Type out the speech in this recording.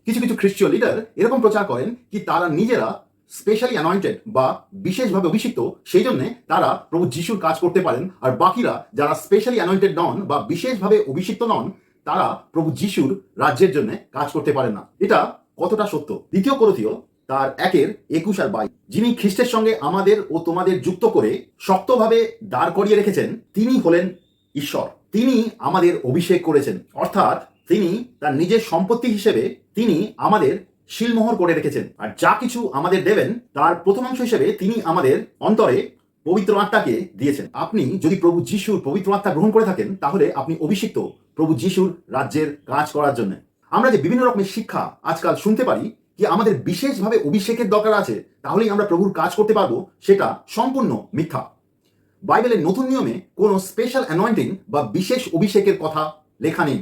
কিছু কিছু খ্রিস্টীয় লিডার এরকম প্রচার করেন কি তারা নিজেরা স্পেশালি অ্যানয়েন্টেড বা বিশেষভাবে অভিষিক্ত, সেই জন্য তারা প্রভু যিশুর কাজ করতে পারেন, আর বাকিরা যারা স্পেশালি অ্যানয়েন্টেড নন বা বিশেষভাবে অভিষিক্ত নন তারা প্রভু যিশুর রাজ্যের জন্য কাজ করতে পারেন না। এটা কতটা সত্য? দ্বিতীয় কোরিন্থীয় তার 1:21 আর 22, যিনি খ্রিস্টের সঙ্গে আমাদের ও তোমাদের যুক্ত করে শক্তভাবে দাঁড় করিয়ে রেখেছেন, তিনি হলেন ঈশ্বর। তিনি আমাদের অভিষেক করেছেন, অর্থাৎ তিনি তার নিজের সম্পত্তি হিসেবে তিনি আমাদের শিলমোহর করে রেখেছেন, আর যা কিছু আমাদের দেবেন তার প্রথমাংশ হিসেবে তিনি আমাদের অন্তরে পবিত্র আত্মাকে দিয়েছেন। আপনি যদি প্রভু যিশুর পবিত্র আত্মা গ্রহণ করে থাকেন তাহলে আপনি অভিষিক্ত প্রভু যিশুর রাজ্যের কাজ করার জন্য। আমরা যে বিভিন্ন রকমের শিক্ষা আজকাল শুনতে পারি কি আমাদের বিশেষভাবে অভিষেকের দরকার আছে তাহলেই আমরা প্রভুর কাজ করতে পারবো, সেটা সম্পূর্ণ মিথ্যা। বাইবেলের নতুন নিয়মে কোনো স্পেশাল অ্যানয়েন্টিং বা বিশেষ অভিষেকের কথা লেখা নেই।